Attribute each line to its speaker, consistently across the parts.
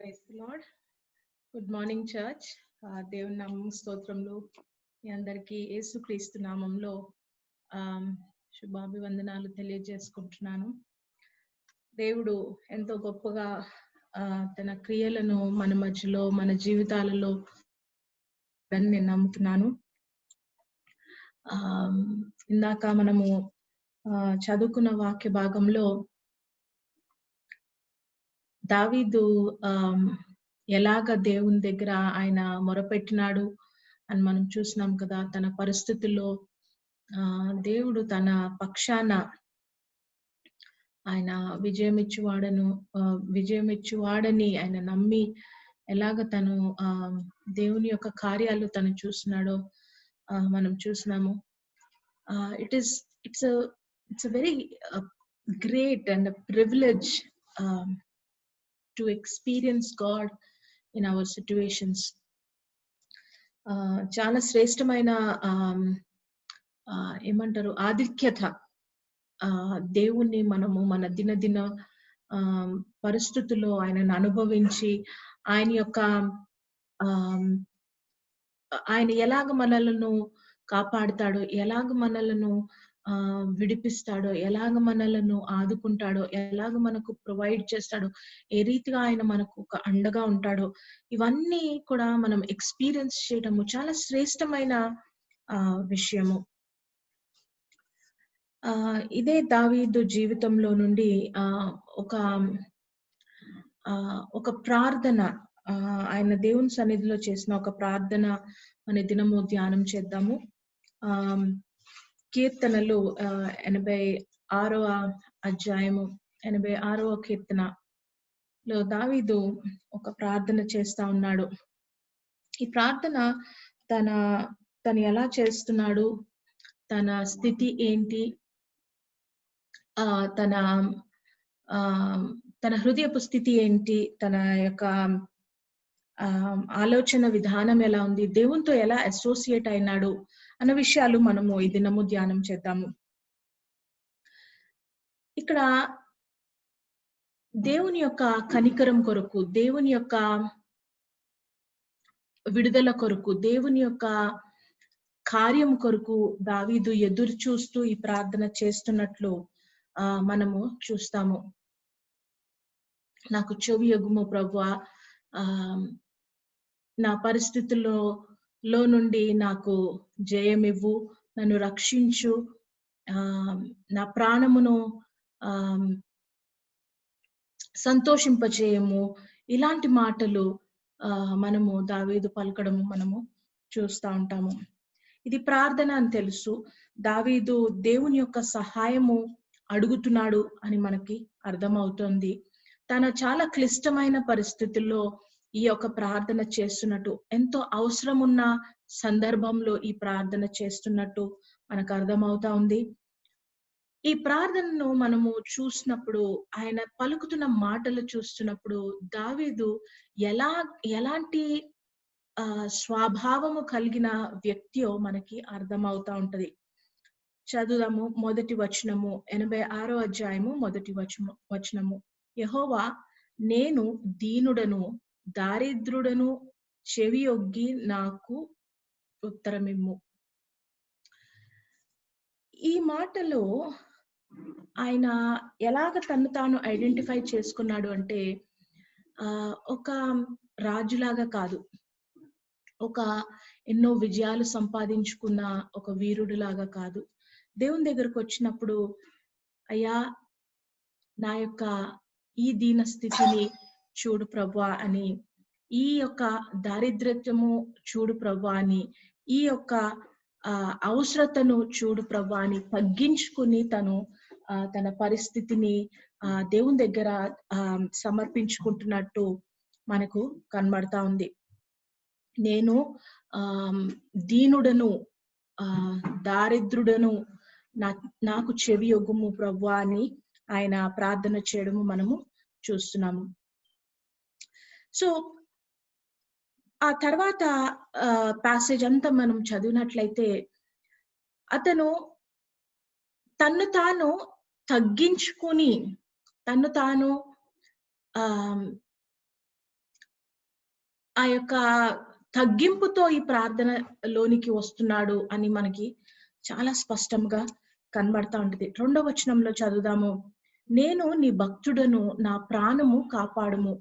Speaker 1: Praise the Lord. Good morning church. దేవుని నామం స్తోత్రములు. మీ అందరికీ యేసుక్రీస్తు నామంలో శుభాభివందనాలు తెలియజేసుకుంటున్నాను. దేవుడు ఎంతో గొప్పగా తన క్రియలను మన మధ్యలో మన జీవితాలలో నేను నమ్ముతున్నాను. ఇందాక మనము చదువుకున్న వాక్య భాగంలో దావీదు ఎలాగ దేవుని దగ్గర ఆయన మొరపెట్టినాడు అని మనం చూసినాం కదా. తన పరిస్థితుల్లో దేవుడు తన పక్షాన ఆయన విజయం ఇచ్చువాడని ఆయన నమ్మి ఎలాగ తను దేవుని యొక్క కార్యాలు తను చూసినాడో మనం చూసినాము. It's a very great and a privilege to experience God in our situations. చాలా శ్రేష్టమైన ఏమంటారు ఆధిక్యత. దేవుణ్ణి మనము మన దినదిన పరిస్థితుల్లో ఆయనను అనుభవించి ఆయన ఎలాగ మనలను కాపాడుతాడో, ఎలాగ మనలను విడిపిస్తాడో, ఎలాగ మనలను ఆదుకుంటాడో, ఎలాగ మనకు ప్రొవైడ్ చేస్తాడో, ఏ రీతిగా ఆయన మనకు ఒక అండగా ఉంటాడో, ఇవన్నీ కూడా మనం ఎక్స్పీరియన్స్ చేయడము చాలా శ్రేష్టమైన విషయము. ఇదే దావీదు జీవితంలో నుండి ఒక ప్రార్థన, ఆయన దేవుని సన్నిధిలో చేసిన ఒక ప్రార్థన అనే దినము ధ్యానం చేద్దాము. కీర్తనలు 86వ అధ్యాయము 86వ కీర్తనలో దావీదు ఒక ప్రార్థన చేస్తా ఉన్నాడు. ఈ ప్రార్థన తను ఎలా చేస్తున్నాడు, తన స్థితి ఏంటి, తన హృదయపు స్థితి ఏంటి, తన యొక్క ఆలోచన విధానం ఎలా ఉంది, దేవునితో ఎలా అసోసియేట్ అయినాడు అన్న విషయాలు మనము ఈ దినము ధ్యానం చేద్దాము. ఇక్కడ దేవుని యొక్క కనికరం కొరకు, దేవుని యొక్క విడుదల కొరకు, దేవుని యొక్క కార్యం కొరకు దావీదు ఎదురు చూస్తూ ఈ ప్రార్థన చేస్తున్నట్లు మనము చూస్తాము. నాకు చెవి యొగ్గుము ప్రభువా, నా పరిస్థితుల్లో నుండి నాకు జయమివ్వు, నన్ను రక్షించు, నా ప్రాణమును సంతోషింపచేయము, ఇలాంటి మాటలు మనము దావీదు పలకడము మనము చూస్తూ ఉంటాము. ఇది ప్రార్థన అని తెలుసు. దావీదు దేవుని యొక్క సహాయము అడుగుతున్నాడు అని మనకి అర్థమవుతుంది. తన చాలా క్లిష్టమైన పరిస్థితుల్లో ఈ యొక్క ప్రార్థన చేస్తున్నట్టు, ఎంతో అవసరం ఉన్న సందర్భంలో ఈ ప్రార్థన చేస్తున్నట్టు మనకు అర్థమవుతా ఉంది. ఈ ప్రార్థనను మనము చూసినప్పుడు, ఆయన పలుకుతున్న మాటలు చూస్తున్నప్పుడు దావీదు ఎలాంటి స్వభావము కలిగిన వ్యక్తియో మనకి అర్థమవుతా ఉంటది. చదువుదాము. మొదటి వచనము, 86వ అధ్యాయము మొదటి వచనము. యెహోవా, నేను దీనుడను దారిద్రుడను, చెవి యొగ్గి నాకు ఉత్తరమిమ్ము. ఈ మాటలో ఆయన ఎలాగ తను తాను ఐడెంటిఫై చేసుకున్నాడు అంటే, ఒక రాజులాగా కాదు, ఒక ఎన్నో విజయాలు సంపాదించుకున్న ఒక వీరుడిలాగా కాదు. దేవుని దగ్గరకు వచ్చినప్పుడు, అయ్యా నా యొక్క ఈ దీన స్థితిని చూడు ప్రభువా అని, ఈ యొక్క దారిద్ర్యము చూడు ప్రభువా అని, ఈ యొక్క అవసరతను చూడు ప్రభువా అని తగ్గించుకుని తన పరిస్థితిని దేవుని దగ్గర సమర్పించుకుంటున్నట్టు మనకు కనబడతా ఉంది. నేను దీనుడను దారిద్రుడను, నాకు చెవి యొగ్గుము ప్రభువా అని ఆయన ప్రార్థన చేయడము మనము చూస్తున్నాము. సో ఆ తర్వాత ప్యాసేజ్ అంతా మనం చదివినట్లయితే, అతను తన్ను తాను తగ్గించుకుని, తన్ను తాను ఆ యొక్క తగ్గింపుతో ఈ ప్రార్థనలోనికి వస్తున్నాడు అని మనకి చాలా స్పష్టంగా కనబడతా ఉంటది. 2వ వచనంలో చదువుదాము. నేను నీ భక్తుడను, నా ప్రాణము కాపాడుము.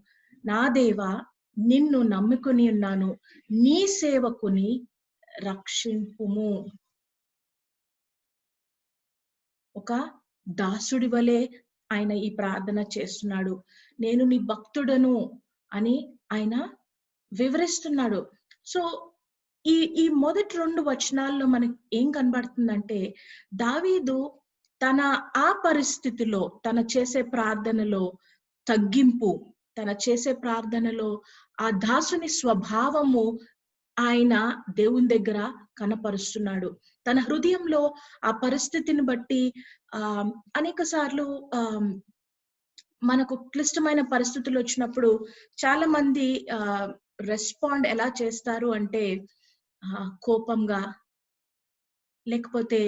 Speaker 1: నా దేవా, నిన్ను నమ్ముకొని ఉన్నాను. నీ సేవకుని రక్షింపుము. ఒక దాసుడి వలె ఆయన ఈ ప్రార్థన చేస్తున్నాడు. నేను నీ భక్తుడను అని ఆయన వివరిస్తున్నాడు. సో ఈ మొదటి 2 వచనాల్లో మనకి ఏం కనబడుతుందంటే, దావీదు తన ఆ పరిస్థితిలో, తన చేసే ప్రార్థనలో తగ్గింపు, తన చేసే ప్రార్థనలో ఆ దాసుని స్వభావము ఆయన దేవుని దగ్గర కనపరుస్తున్నాడు. తన హృదయంలో ఆ పరిస్థితిని బట్టి అనేక సార్లు మనకు క్లిష్టమైన పరిస్థితులు వచ్చినప్పుడు చాలా మంది రెస్పాండ్ ఎలా చేస్తారు అంటే కోపంగా, లేకపోతే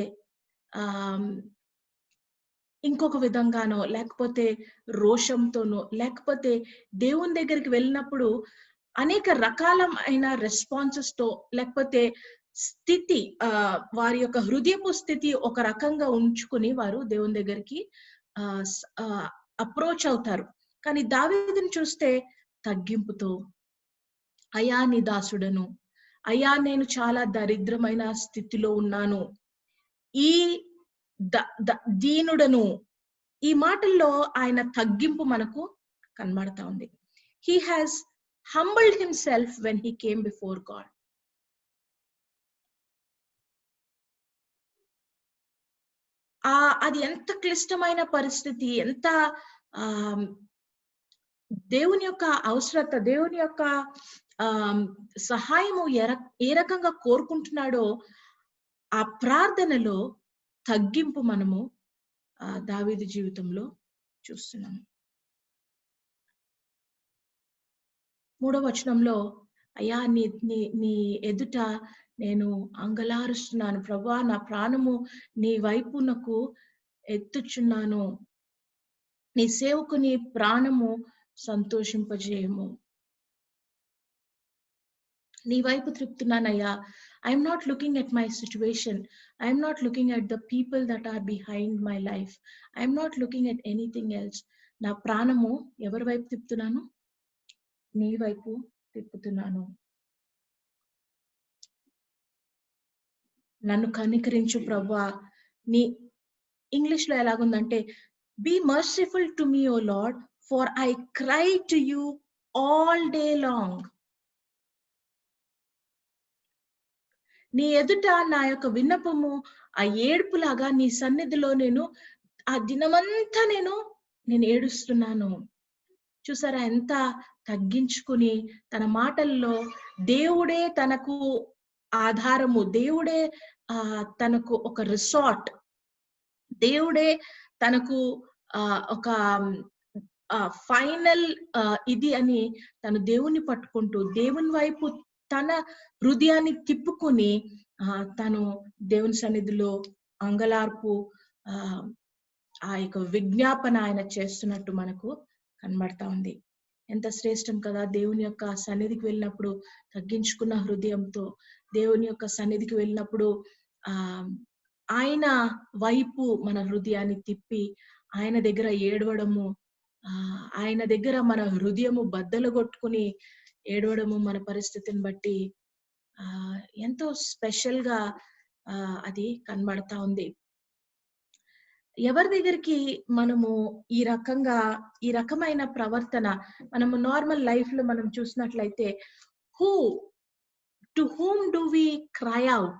Speaker 1: ఇంకొక విధంగానో, లేకపోతే రోషంతోనో, లేకపోతే దేవుని దగ్గరికి వెళ్ళినప్పుడు అనేక రకాలమైన రెస్పాన్సెస్ తో, లేకపోతే స్థితి వారి యొక్క హృదయపు స్థితి ఒక రకంగా ఉంచుకుని వారు దేవుని దగ్గరికి అప్రోచ్ అవుతారు. కానీ దావీదుని చూస్తే తగ్గింపుతో, అయ్యా నీ దాసుడను, అయ్యా నేను చాలా దరిద్రమైన స్థితిలో ఉన్నాను, ఈ దీనుడను, ఈ మాటల్లో ఆయన తగ్గింపు మనకు కనబడతా ఉంది. He has humbled himself when he came before God. అది ఎంత క్లిష్టమైన పరిస్థితి, ఎంత దేవుని యొక్క అవసరత, దేవుని యొక్క సహాయము ఏ రకంగా కోరుకుంటున్నాడో ఆ ప్రార్థనలో తగ్గింపు మనము దావీదు జీవితంలో చూస్తున్నాము. 3వ వచనంలో, అయ్యా నీ ఎదుట నేను అంగలారుస్తున్నాను ప్రభువా, నా ప్రాణము నీ వైపునకు ఎత్తుచున్నాను, నీ సేవకుని ప్రాణము సంతోషింపజేయము. నీ వైపు త్రిప్పుతున్నానయ్యా. I'm not looking at my situation. I'm not looking at the people that are behind my life. I'm not looking at anything else. నా ప్రాణము ఎవరి వైపు తిప్పుతున్నాను? నీ వైపు తిప్పుతున్నాను. నన్ను కనికరించు ప్రభువా. నీ ఇంగ్లీష్ లో ఎలాగుందంటే, be merciful to me, O Lord, for I cry to you all day long. నీ ఎదుట నా యొక్క విన్నపము ఆ ఏడుపులాగా నీ సన్నిధిలో నేను ఆ దినమంతా నేను ఏడుస్తున్నాను. చూసారా ఎంత తగ్గించుకుని తన మాటల్లో దేవుడే తనకు ఆధారము, దేవుడే తనకు ఒక రిసార్ట్, దేవుడే తనకు ఒక ఫైనల్ ఇది అని తను దేవుని పట్టుకుంటూ దేవుని వైపు తన హృదయాన్ని తిప్పుకుని తను దేవుని సన్నిధిలో అంగలార్పు ఆ యొక్క విజ్ఞాపన ఆయన చేస్తున్నట్టు మనకు కనబడతా ఉంది. ఎంత శ్రేష్టం కదా దేవుని యొక్క సన్నిధికి వెళ్ళినప్పుడు తగ్గించుకున్న హృదయంతో, దేవుని యొక్క సన్నిధికి వెళ్ళినప్పుడు ఆయన వైపు మన హృదయాన్ని తిప్పి ఆయన దగ్గర ఏడవడము, ఆయన దగ్గర మన హృదయము బద్దలు కొట్టుకుని ఏడవడము, మన పరిస్థితిని బట్టి ఎంతో స్పెషల్ గా అది కనబడతా ఉంది. ఎవరి దగ్గరికి మనము ఈ రకమైన ప్రవర్తన మనము నార్మల్ లైఫ్ లో మనం చూసినట్లయితే, to whom do we cry out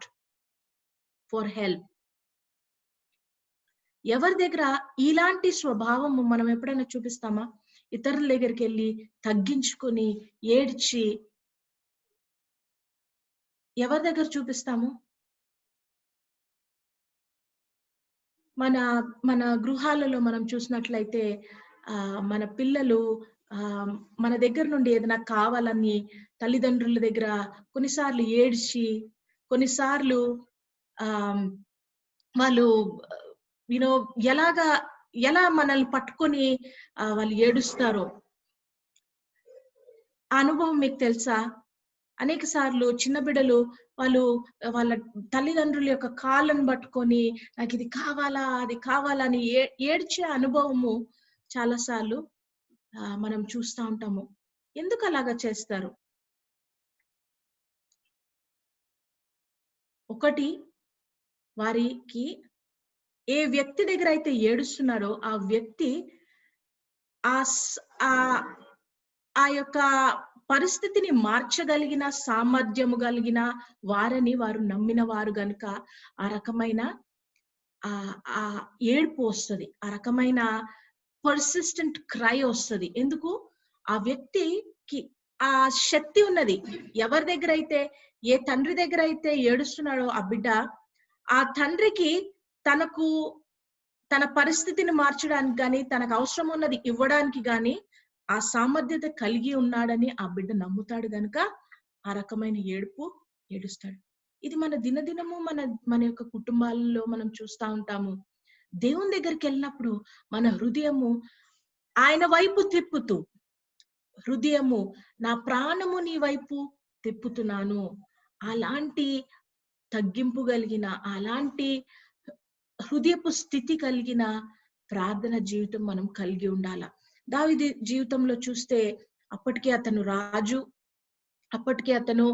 Speaker 1: for help? ఎవరి దగ్గర ఇలాంటి స్వభావము మనం ఎప్పుడైనా చూపిస్తామా? ఇతరుల దగ్గరికి వెళ్ళి తగ్గించుకొని ఏడ్చి ఎవరి దగ్గర చూపిస్తాము? మన గృహాలలో మనం చూసినట్లయితే మన పిల్లలు మన దగ్గర నుండి ఏదైనా కావాలని తల్లిదండ్రుల దగ్గర కొన్నిసార్లు ఏడ్చి, కొన్నిసార్లు వాళ్ళు ఎలా మనల్ని పట్టుకొని వాళ్ళు ఏడుస్తారో, అనుభవం మీకు తెలుసా? అనేక సార్లు చిన్న బిడ్డలు వాళ్ళు వాళ్ళ తల్లిదండ్రుల యొక్క కాళ్ళను పట్టుకొని నాకు ఇది కావాలా, అది కావాలా అని ఏడ్చే అనుభవము చాలా సార్లు మనం చూస్తా ఉంటాము. ఎందుకు అలాగా చేస్తారు? ఒకటి, వారికి ఏ వ్యక్తి దగ్గర అయితే ఏడుస్తున్నారో ఆ వ్యక్తి ఆ యొక్క పరిస్థితిని మార్చగలిగిన సామర్థ్యము కలిగిన వారని వారు నమ్మిన వారు గనుక ఆ రకమైన ఆ ఏడుపు వస్తది. ఆ రకమైన పర్సిస్టెంట్ క్రై వస్తది. ఎందుకు? ఆ వ్యక్తికి ఆ శక్తి ఉన్నది. ఎవరి దగ్గర అయితే, ఏ తండ్రి దగ్గర అయితే ఏడుస్తున్నాడో ఆ బిడ్డ, ఆ తండ్రికి తనకు తన పరిస్థితిని మార్చడానికి గాని, తనకు అవసరం ఉన్నది ఇవ్వడానికి గాని, ఆ సామర్థ్యత కలిగి ఉన్నాడని ఆ బిడ్డ నమ్ముతాడు గనుక, ఆ రకమైన ఏడుస్తాడు. ఇది మన దినదినము మన యొక్క కుటుంబాలలో మనం చూస్తా ఉంటాము. దేవుని దగ్గరికెళ్ళినప్పుడు మన హృదయము ఆయన వైపు తిప్పుతూ, హృదయము నా ప్రాణము నీ వైపు తిప్పుతున్నాను. అలాంటి తగ్గింపు కలిగిన, అలాంటి హృదయపు స్థితి కలిగిన ప్రార్థన జీవితం మనం కలిగి ఉండాల. దావీదు జీవితంలో చూస్తే అప్పటికే అతను రాజు, అప్పటికే అతను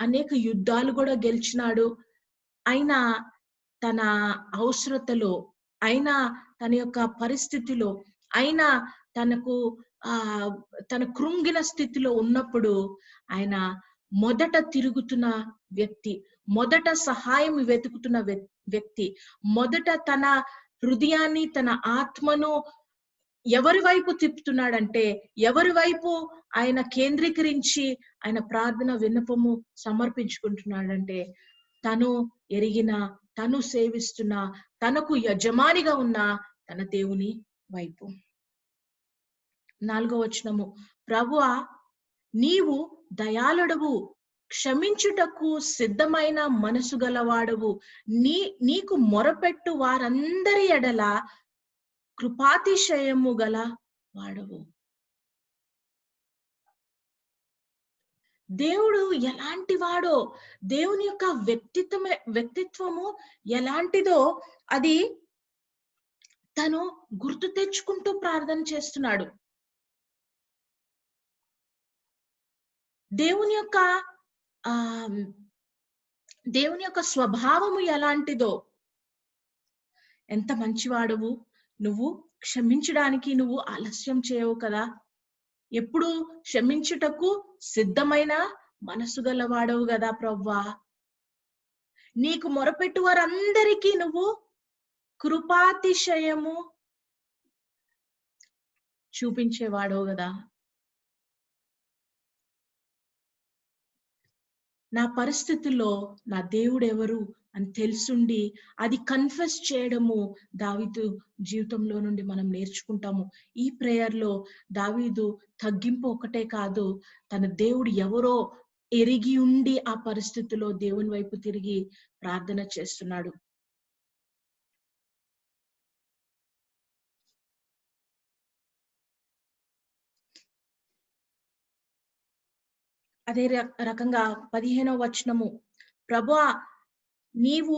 Speaker 1: అనేక యుద్ధాలు కూడా గెలిచినాడు. అయినా తన అవసరతలో, అయినా తన యొక్క పరిస్థితిలో, అయినా తనకు తన కృంగిన స్థితిలో ఉన్నప్పుడు ఆయన మొదట తిరుగుతున్న వ్యక్తి, మొదట సహాయం వెతుకుతున్న వ్యక్తి, మొదట తన హృదయాన్ని, తన ఆత్మను ఎవరి వైపు తిప్పుతున్నాడంటే, ఎవరి వైపు ఆయన కేంద్రీకరించి ఆయన ప్రార్థన విన్నపము సమర్పించుకుంటున్నాడంటే, తను ఎరిగిన, తను సేవిస్తున్న, తనకు యజమానిగా ఉన్న తన దేవుని వైపు. 4వ వచనము, ప్రభువా నీవు దయాళుడవు, క్షమించుటకు సిద్ధమైన మనసు గలవాడవు, నీకు మొరపెట్టు వారందరి ఎడల కృపాతిశయము గల వాడవు. దేవుడు ఎలాంటి వాడో, దేవుని యొక్క వ్యక్తిత్వము ఎలాంటిదో అది తను గుర్తు తెచ్చుకుంటూ ప్రార్థన చేస్తున్నాడు. దేవుని యొక్క స్వభావము ఎలాంటిదో, ఎంత మంచివాడవు, నువ్వు క్షమించడానికి నువ్వు ఆలస్యం చేయవు కదా, ఎప్పుడు క్షమించుటకు సిద్ధమైన మనసు గలవాడవు కదా ప్రభువా, నీకు మొరపెట్టు వారందరికీ నువ్వు కృపాతిశయము చూపించేవాడవు కదా. నా పరిస్థితుల్లో నా దేవుడు ఎవరు అని తెలుసుండి అది కన్ఫెస్ చేయడము దావీదు జీవితంలో నుండి మనం నేర్చుకుంటాము. ఈ ప్రేయర్ లో దావీదు తగ్గింపు ఒకటే కాదు, తన దేవుడు ఎవరో ఎరిగి ఉండి ఆ పరిస్థితిలో దేవుని వైపు తిరిగి ప్రార్థన చేస్తున్నాడు. అదే రకంగా 15వ వచనము, ప్రభువా నీవు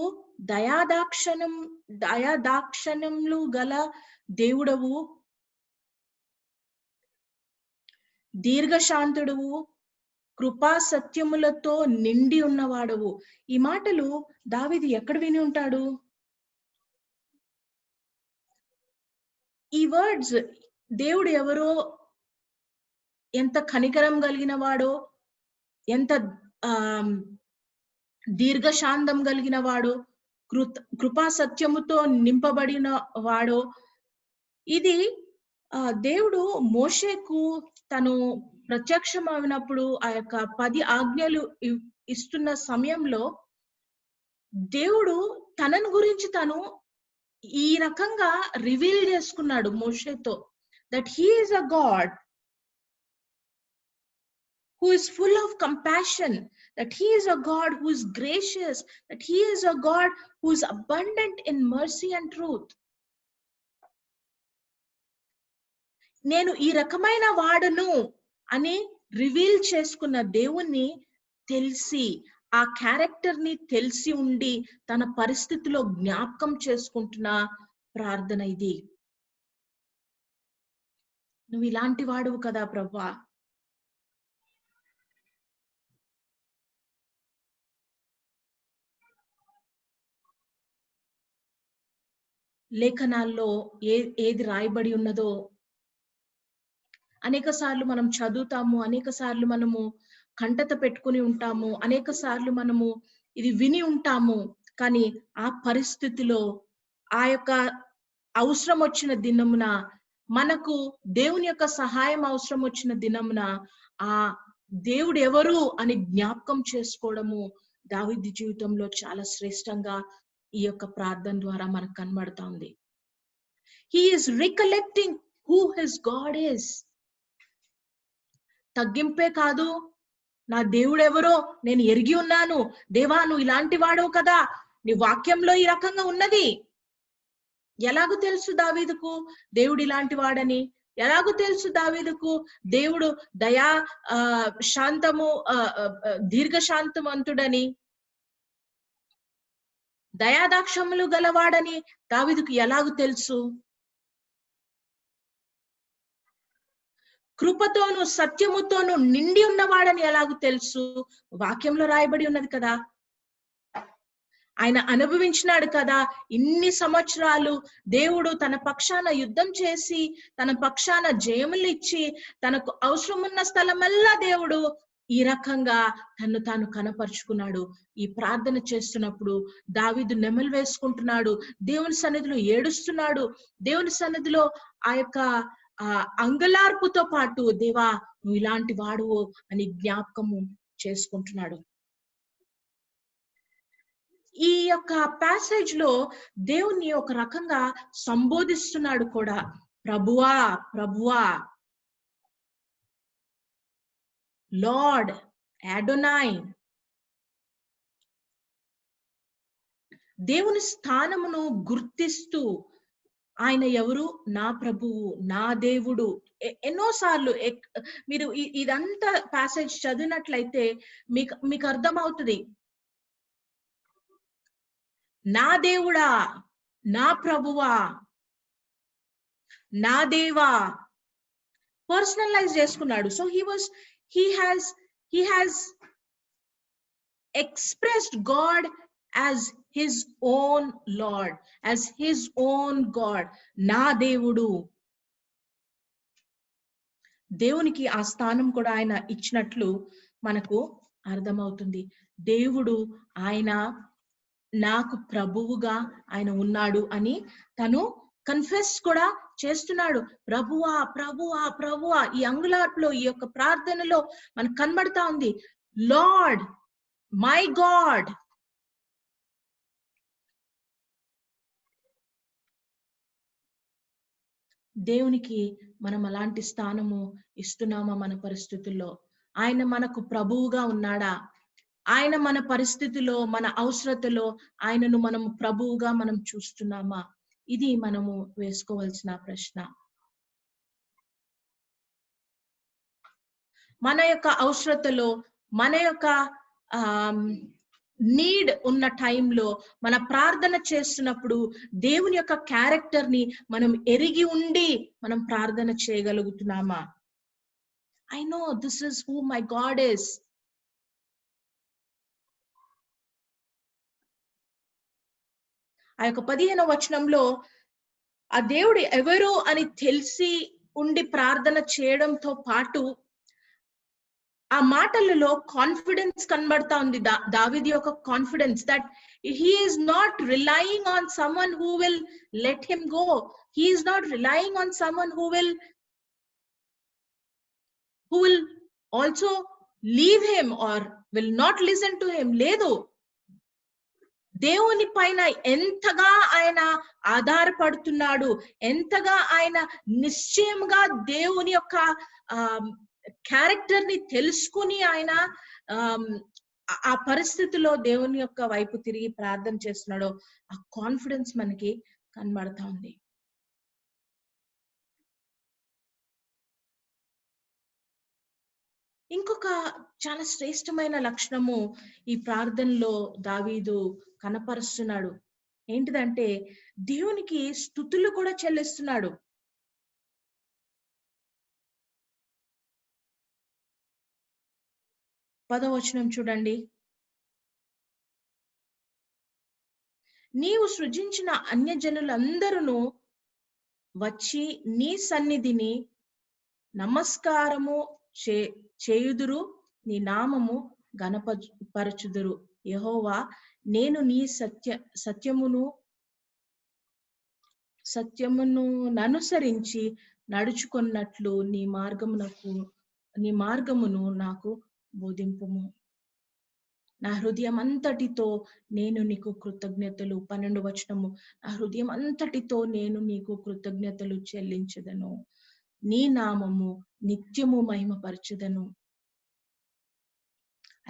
Speaker 1: దయాదాక్షణ్యములు గల దేవుడవు, దీర్ఘశాంతుడవు, కృపా సత్యములతో నిండి ఉన్నవాడవు. ఈ మాటలు దావీదు ఎక్కడ విని ఉంటాడు? ఈ వర్డ్స్ దేవుడు ఎవరో, ఎంత కనికరం కలిగిన వాడో, ఎంత దీర్ఘశాంతం కలిగిన వాడో, కృపా సత్యముతో నింపబడిన వాడో, ఇది దేవుడు మోషేకు తను ప్రత్యక్షమైనప్పుడు ఆ యొక్క 10 ఆజ్ఞలు ఇస్తున్న సమయంలో దేవుడు తనను గురించి తను ఈ రకంగా రివీల్ చేసుకున్నాడు మోషేతో, that he is a God who is full of compassion, that he is a God who is gracious, that he is a God who is abundant in mercy and truth. నేను ఈ రకమైన వాడును అని reveal చేసుకున్న దేవుణ్ణి తెలిసి, ఆ character ని తెలిసి ఉండి తన పరిస్థితిలో జ్ఞాపకం చేసుకుంటున్న ప్రార్థన ఇది. నువ్వు ఇలాంటి వాడువు కదా ప్రభువా, లేఖనాల్లో ఏది రాయబడి ఉన్నదో అనేక సార్లు మనం చదువుతాము, అనేక సార్లు మనము కంటత పెట్టుకుని ఉంటాము, అనేక సార్లు మనము ఇది విని ఉంటాము. కానీ ఆ పరిస్థితిలో ఆ యొక్క అవసరం వచ్చిన దినమున, మనకు దేవుని యొక్క సహాయం అవసరం వచ్చిన దినమున ఆ దేవుడు ఎవరు అని జ్ఞాపకం చేసుకోవడము దావీదు జీవితంలో చాలా శ్రేష్టంగా ఈ యొక్క ప్రార్థన ద్వారా మనకు కనబడతా ఉంది. He is recollecting who his God is. తగ్గింపే కాదు, నా దేవుడు ఎవరో నేను ఎరిగి ఉన్నాను, దేవా నువ్వు ఇలాంటి వాడవు కదా, నీ వాక్యంలో ఈ రకంగా ఉన్నది. ఎలాగూ తెలుసు దావీదుకు దేవుడు ఇలాంటి వాడని? ఎలాగూ తెలుసు దావీదుకు దేవుడు దయా శాంతము దీర్ఘశాంతవంతుడని, దయాదాక్షములు గలవాడని దావీదుకు ఎలాగూ తెలుసు? కృపతోను సత్యముతోను నిండి ఉన్నవాడని ఎలాగూ తెలుసు? వాక్యంలో రాయబడి ఉన్నది కదా. ఆయన అనుభవించినాడు కదా. ఇన్ని సంవత్సరాలు దేవుడు తన పక్షాన యుద్ధం చేసి, తన పక్షాన జయములు ఇచ్చి, తనకు అవసరం ఉన్న స్థలమల్లా దేవుడు ఈ రకంగా తను తాను కనపరుచుకున్నాడు. ఈ ప్రార్థన చేస్తున్నప్పుడు దావీదు నెమలు వేసుకుంటున్నాడు, దేవుని సన్నిధిలో ఏడుస్తున్నాడు, దేవుని సన్నిధిలో ఆ యొక్క అంగలార్పుతో పాటు దేవా నువ్వు ఇలాంటి వాడువు అని జ్ఞాపకము చేసుకుంటున్నాడు. ఈ యొక్క ప్యాసేజ్ లో దేవుణ్ణి ఒక రకంగా సంబోధిస్తున్నాడు కూడా. ప్రభువా, ప్రభువా, లార్డ్, అడోనాయ్. దేవుని స్థానమును గుర్తిస్తూ ఆయన ఎవరు? నా ప్రభువు, నా దేవుడు. ఎన్నోసార్లు మీరు ఇదంతా ప్యాసేజ్ చదివినట్లయితే మీకు అర్థమవుతుంది. నా దేవుడా, నా ప్రభువా, నా దేవా పర్సనలైజ్ చేసుకున్నాడు. So he has expressed God as his own Lord, as his own God. నా దేవుడు. దేవునికి ఆ స్థానం కూడా ఆయన ఇచ్చినట్లు మనకు అర్థమవుతుంది. దేవుడు ఆయన నాకు ప్రభువుగా ఆయన ఉన్నాడు అని తను కన్ఫెస్ కూడా చేస్తున్నాడు. ప్రభువా, ప్రభువా, ప్రభువా. ఈ అంగుళార్పులో, ఈ యొక్క ప్రార్థనలో మనకు కనబడతా ఉంది. Lord, my God. దేవునికి మనం అలాంటి స్థానము ఇస్తున్నామా మన పరిస్థితుల్లో? ఆయన మనకు ప్రభువుగా ఉన్నాడా? ఆయన మన పరిస్థితిలో, మన అవసరతలో ఆయనను మనము ప్రభువుగా మనం చూస్తున్నామా? ఇది మనము వేసుకోవాల్సిన ప్రశ్న. మన యొక్క అవసరతలో, మన యొక్క నీడ్ ఉన్న టైంలో మన ప్రార్థన చేస్తున్నప్పుడు దేవుని యొక్క క్యారెక్టర్ ని మనం ఎరిగి ఉండి మనం ప్రార్థన చేయగలుగుతున్నామా? I know this is who my God is. ఆ యొక్క 15వ వచనంలో ఆ దేవుడు ఎవరు అని తెలిసి ఉండి ప్రార్థన చేయడంతో పాటు ఆ మాటలలో కాన్ఫిడెన్స్ కనబడతా ఉంది. దావీదు యొక్క confidence that he is not relying on someone who will let him go. He is not relying on someone who will also leave him or will not listen to him. లేదు, దేవుని పైన ఎంతగా ఆయన ఆధారపడుతున్నాడు, ఎంతగా ఆయన నిశ్చయంగా దేవుని యొక్క క్యారెక్టర్ ని తెలుసుకుని ఆయన ఆ పరిస్థితిలో దేవుని యొక్క వైపు తిరిగి ప్రార్థన చేస్తున్నాడో ఆ కాన్ఫిడెన్స్ మనకి కనబడతా ఉంది. ఇంకొక చాలా శ్రేష్టమైన లక్షణము ఈ ప్రార్థనలో దావీదు కనపరుస్తున్నాడు. ఏంటిదంటే దేవునికి స్తుతులు కూడా చెల్లిస్తున్నాడు. 10వ వచనం చూడండి. నీవు సృజించిన అన్యజనులందరూ వచ్చి నీ సన్నిధిని నమస్కారము చేయుదురు, నీ నామము పరచుదురు. యెహోవా, నేను నీ సత్యమును అనుసరించి నడుచుకున్నట్లు నీ మార్గమును నాకు బోధింపుము. నా హృదయం అంతటితో నేను నీకు కృతజ్ఞతలు. 12వ వచనము, నా హృదయం అంతటితో నేను నీకు కృతజ్ఞతలు చెల్లించెదను, నీ నామము నిత్యము మహిమపరచెదను.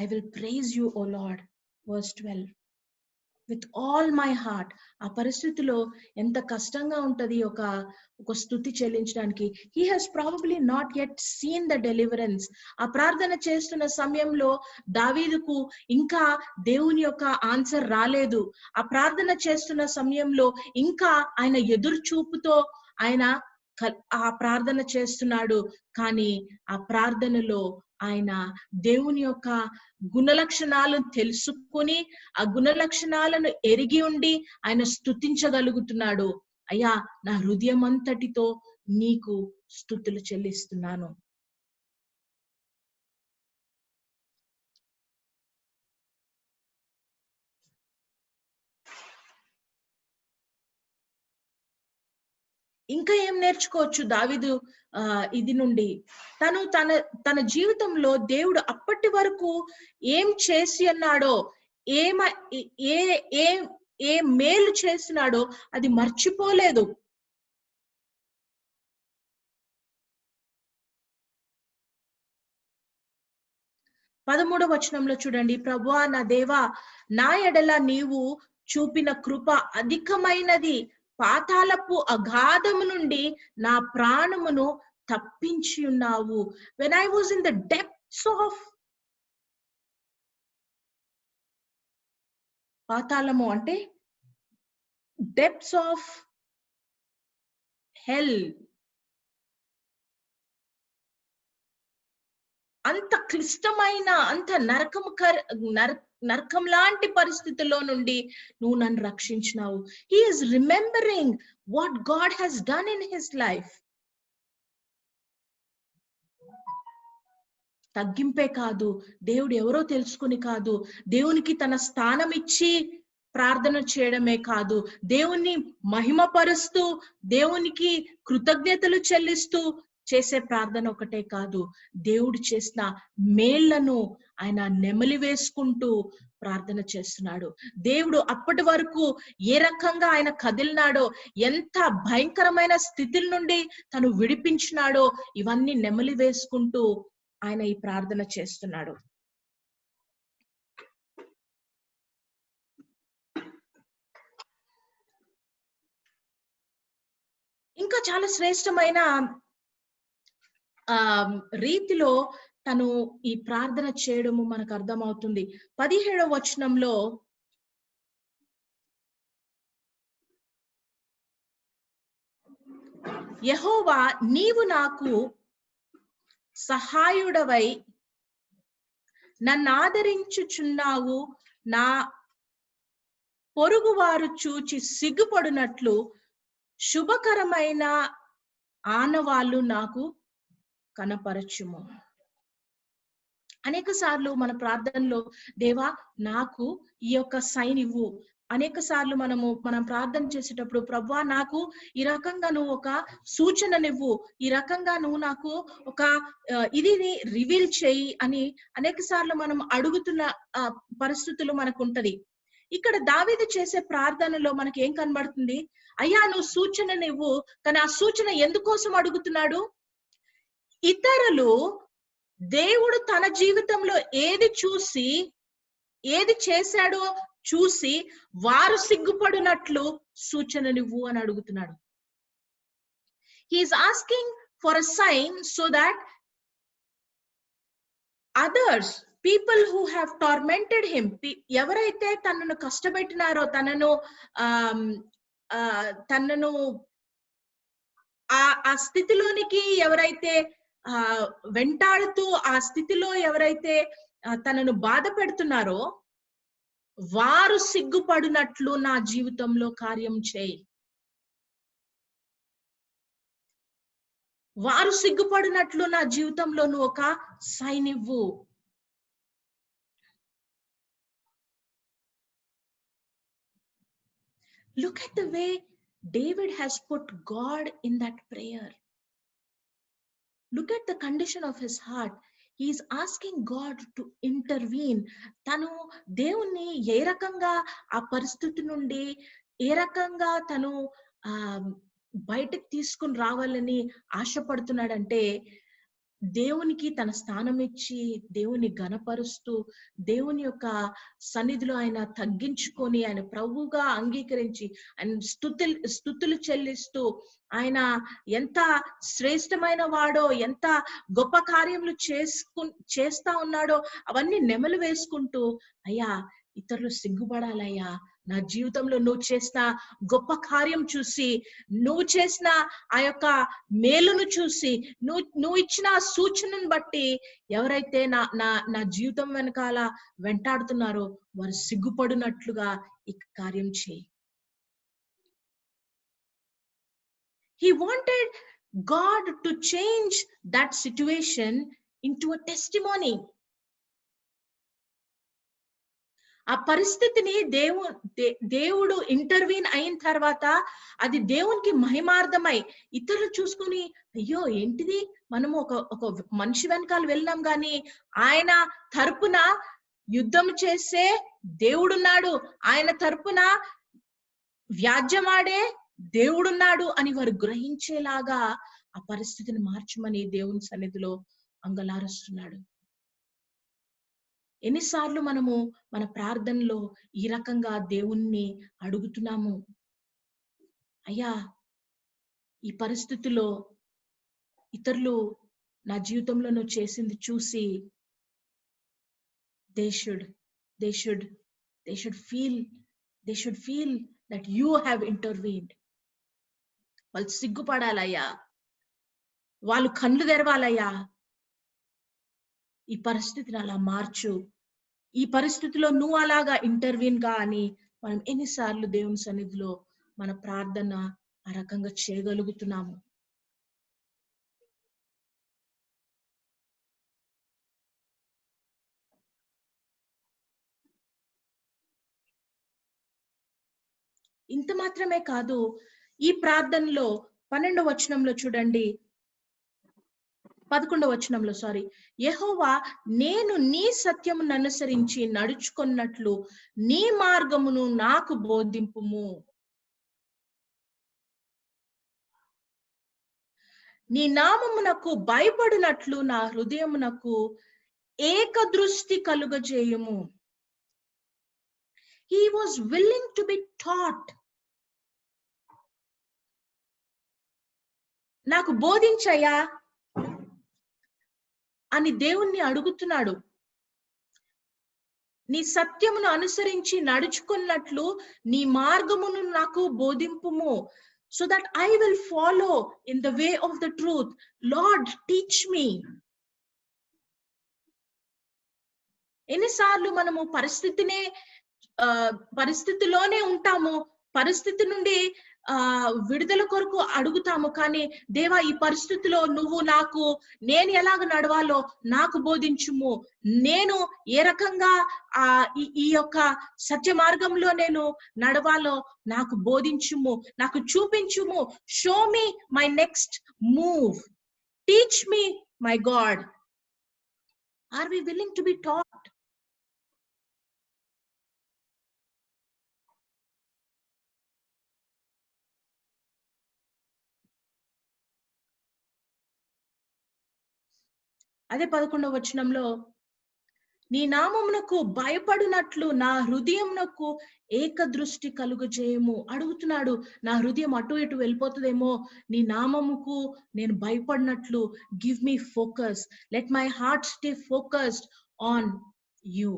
Speaker 1: I will praise you, O Lord. Verse 12. With all my heart. ఆ పరిస్థితిలో ఎంత కష్టంగా ఉంటది ఒక స్తుతి చెల్లించడానికి. He has probably not yet seen the deliverance. ఆ ప్రార్థన చేస్తున్న సమయంలో దావీదుకు ఇంకా దేవుని యొక్క ఆన్సర్ రాలేదు. ఆ ప్రార్థన చేస్తున్న సమయంలో ఇంకా ఆయన ఎదురు చూపుతో ఆయన ఆ ప్రార్థన చేస్తున్నాడు. కానీ ఆ ప్రార్థనలో ఆయన దేవుని యొక్క గుణలక్షణాలను తెలుసుకొని ఆ గుణలక్షణాలను ఎరిగి ఉండి ఆయన స్తుతించగలుగుతున్నాడు. అయ్యా, నా హృదయం అంతటితో నీకు స్తుతులు చెల్లిస్తున్నాను. ఇంకా ఏం నేర్చుకోవచ్చు దావీదు ఇది నుండి? తన జీవితంలో దేవుడు అప్పటి వరకు ఏం చేసి అన్నాడో, ఏ మేలు చేసినాడో అది మర్చిపోలేదు. 13వ వచనంలో చూడండి. ప్రభువా నా దేవా, నా ఎడల నీవు చూపిన కృప అధికమైనది, పాతాళపు అగాధము నుండి నా ప్రాణమును తప్పించి ఉన్నావు. When I was in the depths of పాతాళము అంటే డెప్త్స్ ఆఫ్ హెల్, అంత క్లిష్టమైన అంత నరకం లాంటి పరిస్థితుల్లో నుండి నువ్వు నన్ను రక్షించినావు. He is remembering what God has done in his life. తగ్గింపే కాదు, దేవుడు ఎవరో తెలుసుకుని కాదు, దేవునికి తన స్థానం ఇచ్చి ప్రార్థన చేయడమే కాదు, దేవుణ్ణి మహిమపరుస్తూ దేవునికి కృతజ్ఞతలు చెల్లిస్తూ చేసే ప్రార్థన ఒకటే కాదు, దేవుడు చేసిన మేళ్లను ఆయన నెమలి వేసుకుంటూ ప్రార్థన చేస్తున్నాడు. దేవుడు అప్పటి వరకు ఏ రకంగా ఆయన కదిలినాడో, ఎంత భయంకరమైన స్థితిల నుండి తను విడిపించినాడో ఇవన్నీ నెమలి వేసుకుంటూ ఆయన ఈ ప్రార్థన చేస్తున్నాడు. ఇంకా చాలా శ్రేష్టమైన రీతిలో తను ఈ ప్రార్థన చేయడము మనకు అర్థమవుతుంది. 17వ వచనంలో యెహోవా, నీవు నాకు సహాయుడవై నన్ను ఆదరించుచున్నావు, నా పొరుగువారు చూచి సిగ్గుపడినట్లు శుభకరమైన ఆనవాళ్ళు నాకు కనపరచుము. అనేక సార్లు మన ప్రార్థనలో దేవా నాకు ఈ యొక్క సైన్ ఇవ్వు. అనేక సార్లు మనం ప్రార్థన చేసేటప్పుడు ప్రభువా నాకు ఈ రకంగా నువ్వు ఒక సూచననివ్వు, ఈ రకంగా నువ్వు నాకు ఒక ఇది రివీల్ చేయి అని అనేక సార్లు మనం అడుగుతున్న పరిస్థితులు మనకు ఉంటది. ఇక్కడ దావీదు చేసే ప్రార్థనలో మనకి ఏం కనబడుతుంది? అయ్యా నువ్వు సూచననివ్వు. కానీ ఆ సూచన ఎందుకోసం అడుగుతున్నాడు? ఇతరులు దేవుడు తన జీవితంలో ఏది చేశాడో చూసి వారు సిగ్గుపడినట్లు సూచననివ్వు అని అడుగుతున్నాడు. He is asking for a sign so that others, people who have tormented him, ఎవరైతే తనను కష్టపెట్టినారో, తనను తనను ఆ స్థితిలోనికి ఎవరైతే వెంటాడుతూ ఆ స్థితిలో ఎవరైతే తనను బాధ పెడుతున్నారో వారు సిగ్గుపడినట్లు నా జీవితంలో కార్యం చేయి. వారు సిగ్గుపడినట్లు నా జీవితంలో నువ్వు ఒక సైన్ ఇవ్వు. Look at the way David has put God in that prayer. Look at the condition of his heart. He is asking God to intervene. తను దేవుణ్ణి ఏ రకంగా ఆ పరిస్థితి నుండి ఏ రకంగా తను బయటకు తీసుకుని రావాలని ఆశపడుతున్నాడంటే, దేవునికి తన స్థానం ఇచ్చి దేవుని ఘనపరుస్తూ దేవుని యొక్క సన్నిధిలో ఆయన తగ్గించుకొని ఆయన ప్రభువుగా అంగీకరించి ఆయన స్తుతులు చెల్లిస్తూ ఆయన ఎంత శ్రేష్టమైన వాడో, ఎంత గొప్ప కార్యములు చేస్తా ఉన్నాడో అవన్నీ నెమలు వేసుకుంటూ, అయ్యా ఇతరులు సిగ్గుపడాలయ్యా, నా జీవితంలో నువ్వు చేసిన గొప్ప కార్యం చూసి, నువ్వు చేసిన ఆ యొక్క మేలును చూసి, నువ్వు ఇచ్చిన సూచనను బట్టి ఎవరైతే నా జీవితం వెనకాల వెంటాడుతున్నారో వారు సిగ్గుపడినట్లుగా ఈ కార్యం చేయి. He wanted God to change that situation into a testimony. ఆ పరిస్థితిని దేవుడు ఇంటర్వీన్ అయిన తర్వాత అది దేవునికి మహిమార్థమై ఇతరులు చూసుకుని, అయ్యో ఏంటిది, మనము ఒక మనిషి వెనకాల వెళ్ళాం గాని ఆయన తరపున యుద్ధం చేసే దేవుడున్నాడు, ఆయన తరపున వ్యాజ్యమాడే దేవుడున్నాడు అని వారు గ్రహించేలాగా ఆ పరిస్థితిని మార్చమని దేవుని సన్నిధిలో అంగలారుస్తున్నాడు. ఎన్నిసార్లు మనము మన ప్రార్థనలో ఈ రకంగా దేవుణ్ణి అడుగుతున్నాము, అయ్యా ఈ పరిస్థితిలో ఇతరులు నా జీవితంలో నువ్వు చేసింది చూసి they should feel that you have intervened. వాళ్ళు సిగ్గుపడాలయ్యా, వాళ్ళు కళ్ళు తెరవాలయ్యా, ఈ పరిస్థితిని అలా మార్చు, ఈ పరిస్థితిలో నువ్వు అలాగా ఇంటర్వ్యూన్ గా అని మనం ఎన్నిసార్లు దేవుని సన్నిధిలో మన ప్రార్థన ఆ రకంగా చేయగలుగుతున్నాము. ఇంత మాత్రమే కాదు, ఈ ప్రార్థనలో 12వ వచనంలో చూడండి, 11వ వచనంలో యెహోవా నేను నీ సత్యమును అనుసరించి నడుచుకున్నట్లు నీ మార్గమును నాకు బోధింపుము. నీ నామమునకు భయపడినట్లు నా హృదయమునకు ఏకదృష్టి కలుగజేయుము. He was willing to be taught. నాకు బోధించయ్యా అని దేవుణ్ణి అడుగుతున్నాడు. నీ సత్యమును అనుసరించి నడుచుకున్నట్లు నీ మార్గమును నాకు బోధింపుము. So that I will follow in the way of the truth. Lord, teach me. ఎన్నిసార్లు మనము పరిస్థితిలోనే ఉంటాము, పరిస్థితి నుండి విడుదల కొరకు అడుగుతాము, కానీ దేవా ఈ పరిస్థితిలో నువ్వు నేను ఎలాగ నడవాలో నాకు బోధించుము, నేను ఏ రకంగా ఈ యొక్క సత్య మార్గంలో నేను నడవాలో నాకు బోధించుము, నాకు చూపించుము. Show me my next move, teach me my God. Are we willing to be taught? అదే 11వ వచనంలో నీ నామమునకు భయపడినట్లు నా హృదయమునకు ఏకదృష్టి కలుగజేయము. అడుగుతున్నాడు, నా హృదయం అటు ఇటు వెళ్ళిపోతుందేమో, నీ నామముకు నేను భయపడినట్లు give me focus. Let my heart stay focused on you.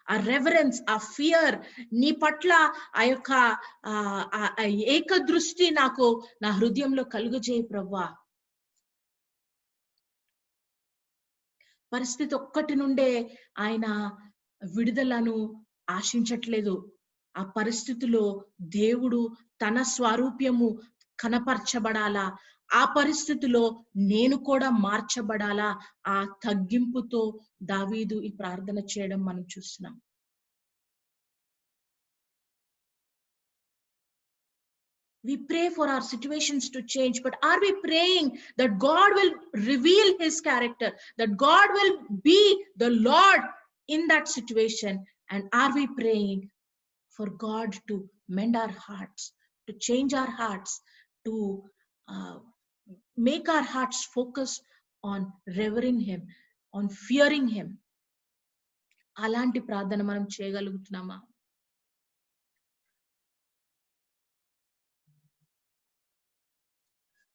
Speaker 1: ఆ రెవరెన్స్, ఆ ఫియర్, నీ పట్ల ఆ యొక్క ఏకదృష్టి నాకు నా హృదయంలో కలుగజేయి ప్రభువా. పరిస్థితి ఒక్కటి నుండే ఆయన విడుదలను ఆశించట్లేదు. ఆ పరిస్థితిలో దేవుడు తన స్వారూప్యము కనపరచబడాలా, ఆ పరిస్థితిలో నేను కూడా మార్చబడాలా, ఆ తగ్గింపుతో దావీదు ఈ ప్రార్థన చేయడం మనం చూస్తున్నాం. We pray for our situations to change, but are we praying that God will reveal his character, that God will be the Lord in that situation? And are we praying for God to mend our hearts, to change our hearts, to make our hearts focus on revering him, on fearing him? అలాంటి ప్రార్థన మనం చేయగలుగుతున్నామా?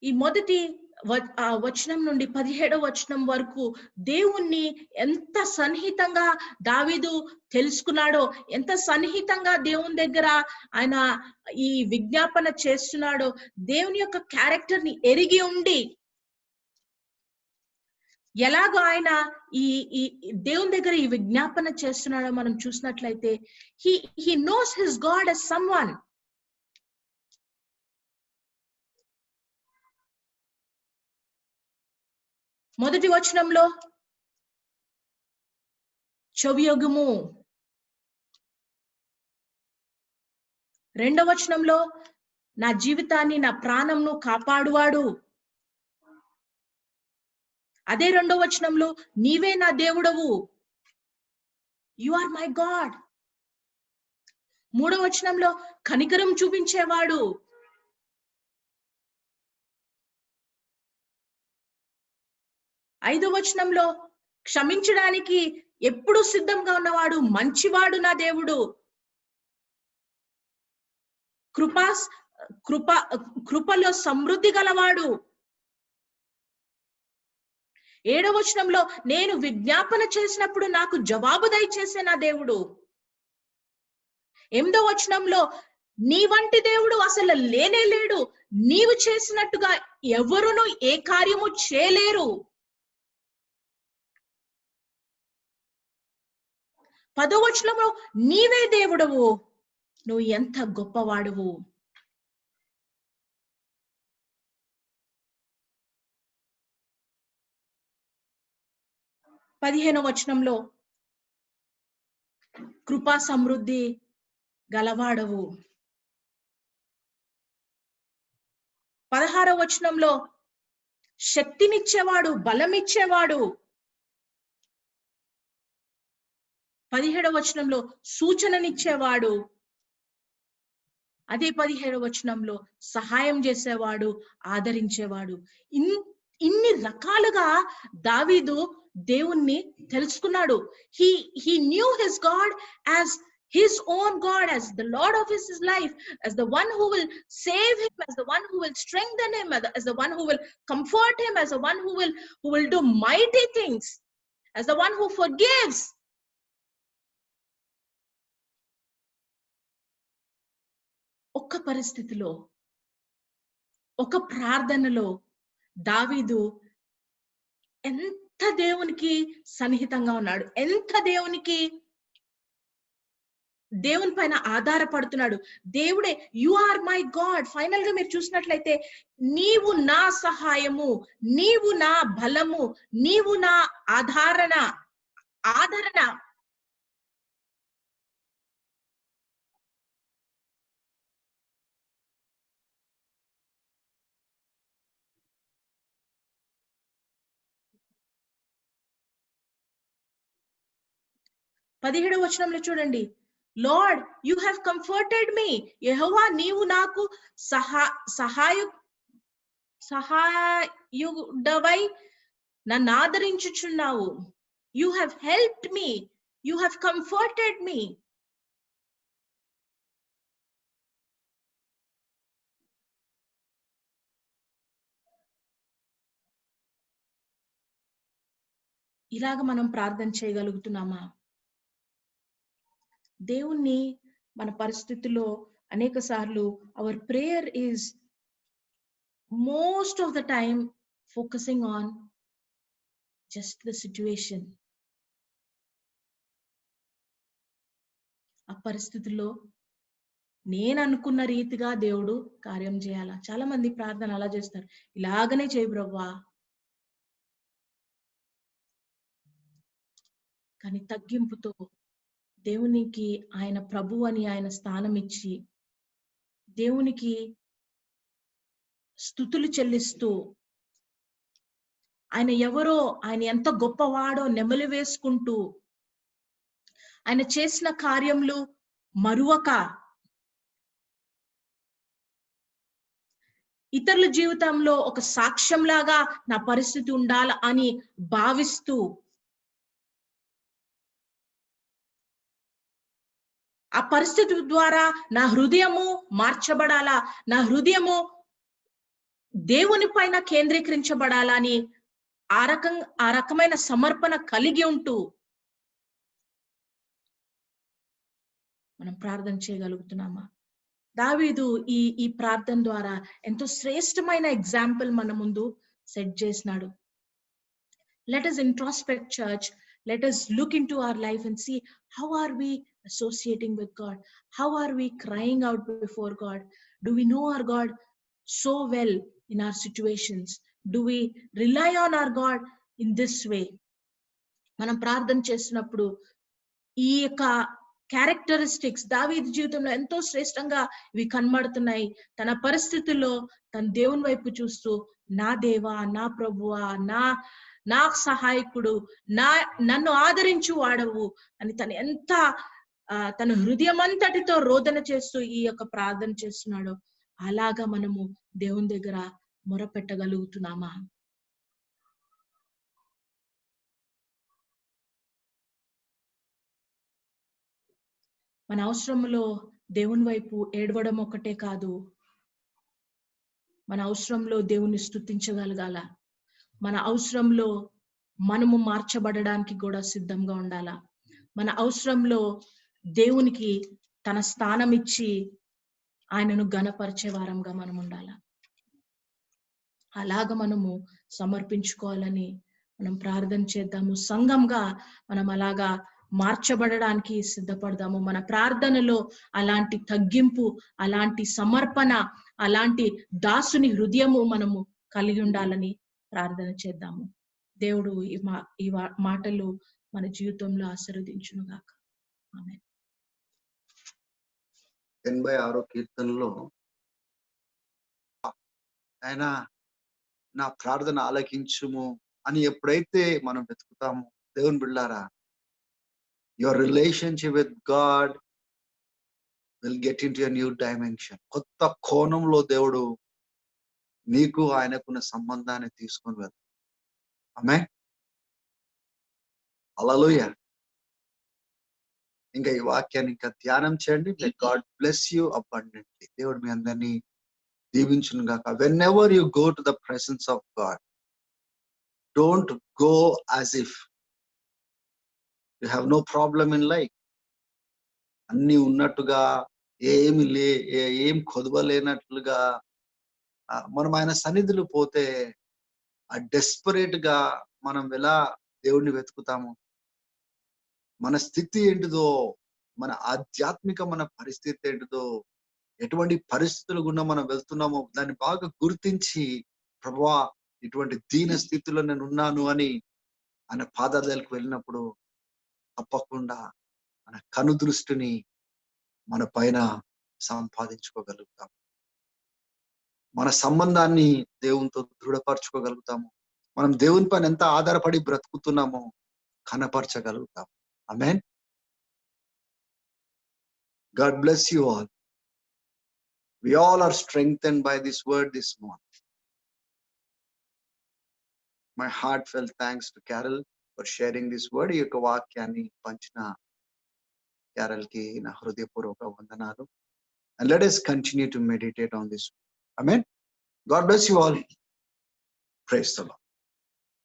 Speaker 1: ఈ మొదటి వచనం నుండి 17వ వచనం వరకు దేవుణ్ణి ఎంత సన్నిహితంగా దావీదు తెలుసుకున్నాడో, ఎంత సన్నిహితంగా దేవుని దగ్గర ఆయన ఈ విజ్ఞాపన చేస్తున్నాడో, దేవుని యొక్క క్యారెక్టర్ ని ఎరిగి ఉండి ఎలాగో ఆయన ఈ ఈ దేవుని దగ్గర ఈ విజ్ఞాపన చేస్తున్నాడో మనం చూసినట్లయితే, he knows his God as someone. మొదటి వచనంలో చెవియొగ్గుము, రెండవ వచనంలో నా జీవితాన్ని నా ప్రాణంను కాపాడువాడు, అదే రెండవ వచనంలో నీవే నా దేవుడవు, యు ఆర్ మై గాడ్. మూడవ వచనంలో కనికరం చూపించేవాడు, ఐదవ వచనంలో క్షమించడానికి ఎప్పుడు సిద్ధంగా ఉన్నవాడు, మంచివాడు నా దేవుడు, కృపలో సమృద్ధి గలవాడు. ఏడవ వచనంలో నేను విజ్ఞాపన చేసినప్పుడు నాకు జవాబు దయచేసే నా దేవుడు. ఎనిమిదవ వచనంలో నీ వంటి దేవుడు అసలు లేనే లేడు, నీవు చేసినట్టుగా ఎవరును ఏ కార్యము చేయలేరు. 10వ వచనంలో నీవే దేవుడవు, నువ్వు ఎంత గొప్పవాడువు. 15వ వచనంలో కృపా సమృద్ధి గలవాడవు. 16వ వచనంలో శక్తినిచ్చేవాడు, బలమిచ్చేవాడు. 17వ వచనంలో సూచననిచ్చేవాడు. అదే 17వ వచనంలో సహాయం చేసేవాడు, ఆదరించేవాడు. ఇన్ని రకాలుగా దావీదు దేవుణ్ణి తెలుసుకున్నాడు. He knew his God as his own God, as the Lord of his life, as the one who will save him, as the one who will strengthen him, as the one who will comfort him, as the one who will do mighty things, as the one who forgives. ఒక్క పరిస్థితిలో, ఒక ప్రార్థనలో దావీదు ఎంత దేవునికి సన్నిహితంగా ఉన్నాడు, ఎంత దేవుని పైన ఆధారపడుతున్నాడు. దేవుడే you are my God. Final గా మీరు చూసినట్లయితే నీవు నా సహాయము, నీవు నా బలము, నీవు నా ఆదరణ. 17వ వచనంలో చూడండి, Lord you have comforted me. యెహోవా నీవు నాకు సహాయుడవై నన్ను ఆదరించుచున్నావు. You have helped me, you have comforted me. ఇలాగ మనం ప్రార్థన చేయగలుగుతున్నామా? దేవుణ్ణి మన పరిస్థితుల్లో అనేక సార్లు our prayer is most of the time focusing on just the situation. ఆ పరిస్థితుల్లో నేను అనుకున్న రీతిగా దేవుడు కార్యం చేయాలా. చాలా మంది ప్రార్థన అలా చేస్తారు, ఇలాగనే చేయి ప్రభువా. కానీ తగ్గింపుతో దేవునికి ఆయన ప్రభు అని ఆయన స్థానం ఇచ్చి, దేవునికి స్తుతులు చెల్లిస్తూ, ఆయన ఎవరో, ఆయన ఎంత గొప్పవాడో నెమలి వేసుకుంటూ, ఆయన చేసిన కార్యములు మరువక, ఇతరుల జీవితంలో ఒక సాక్ష్యంలాగా నా పరిస్థితి ఉండాల అని భావిస్తూ, ఆ పరిస్థితి ద్వారా నా హృదయము మార్చబడాలా, నా హృదయము దేవుని పైన కేంద్రీకరించబడాలా అని ఆ రకమైన సమర్పణ కలిగి ఉంటూ మనం ప్రార్థన చేయగలుగుతున్నామా? దావీదు ఈ ప్రార్థన ద్వారా ఎంతో శ్రేష్టమైన ఎగ్జాంపుల్ మన ముందు సెట్ చేసినాడు. Let us introspect, church. Let us look into our life and see how are we associating with God? How are we crying out before God? Do we know our God so well in our situations? Do we rely on our God in this way? మనం ప్రార్థన చేసినప్పుడు ఈ యొక్క characteristics దావీదు జీవితంలో ఎంతో శ్రేష్టంగా ఇవి కనబడుతున్నాయి. తన పరిస్థితుల్లో తన దేవుని వైపు చూస్తూ, నా దేవా, నా ప్రభువా, నా సహాయకుడు, నన్ను ఆదరించు వాడవు అని తన హృదయమంతటితో రోదన చేస్తూ ఈ యొక్క ప్రార్థన చేస్తున్నాడు. అలాగా మనము దేవుని దగ్గర మొరపెట్టగలుగుతున్నామా? మన అవసరంలో దేవుని వైపు ఏడవడం ఒకటే కాదు, మన అవసరంలో దేవుని స్తుతించగలగాల. మన అవసరంలో మనము మార్చబడడానికి కూడా సిద్ధంగా ఉండాలా. మన అవసరంలో దేవునికి తన స్థానం ఇచ్చి ఆయనను ఘనపరిచే వారంగా మనం ఉండాలా. అలాగ మనము సమర్పించుకోవాలని మనం ప్రార్థన చేద్దాము. సంఘంగా మనం అలాగా మార్చబడడానికి సిద్ధపడదాము. మన ప్రార్థనలో అలాంటి తగ్గింపు, అలాంటి సమర్పణ, అలాంటి దాసుని హృదయము మనము కలిగి ఉండాలని ప్రార్థన చేద్దాము. దేవుడు ఈ మాటలు మన జీవితంలో ఆశీర్వదించును గాక. ఆమేన్.
Speaker 2: 86వ కీర్తనలో ఆయన నా ప్రార్థన ఆలకించుము అని ఎప్పుడైతే మనం వెతుకుతామో, దేవుని బిడ్డలారా, your relationship with God will get in to a new dimension. కొత్త కోణంలో దేవుడు నీకు ఆయనకున్న సంబంధాన్ని తీసుకొని వెళ్తాడు. ఆమేన్. హల్లెలూయా. ఇంకా ఈ వాక్యాన్ని ఇంకా ధ్యానం చేయండి. Let God bless you abundantly. దేవుడు మీ అందరినీ దీవించును గాక. Whenever you go to the presence of God, don't go as if you have no problem in life. అన్ని ఉన్నట్టుగా ఏం కొదవలేనట్లుగా మనం ఆయన సన్నిధిలో పోతే డెస్పరేట్ గా మనం ఎలా దేవుణ్ణి వెతుకుతాము, మన స్థితి ఏంటిదో, మన ఆధ్యాత్మిక మన పరిస్థితి ఏంటిదో, ఎటువంటి పరిస్థితులు గుండా మనం వెళ్తున్నామో దాన్ని బాగా గుర్తించి, ప్రభువా ఇటువంటి దీన స్థితిలో నేను ఉన్నాను అని ఆయన పాదాల దగ్గరికి వెళ్ళినప్పుడు తప్పకుండా మన కను దృష్టిని మన పైన సంపాదించుకోగలుగుతాం. మన సంబంధాన్ని దేవునితో దృఢపరచుకోగలుగుతాము. మనం దేవుని పైన ఎంత ఆధారపడి బ్రతుకుతున్నామో కనపరచగలుగుతాం. ఆమేన్. God bless you all. We all are strengthened by this word this morning. My heartfelt thanks to Carol for sharing this word. ఈ యొక్క వాక్యాన్ని పంచిన Carol కి నా హృదయపూర్వక వందనాలు. And let us continue to meditate on this. Amen. God bless you all. Praise the Lord.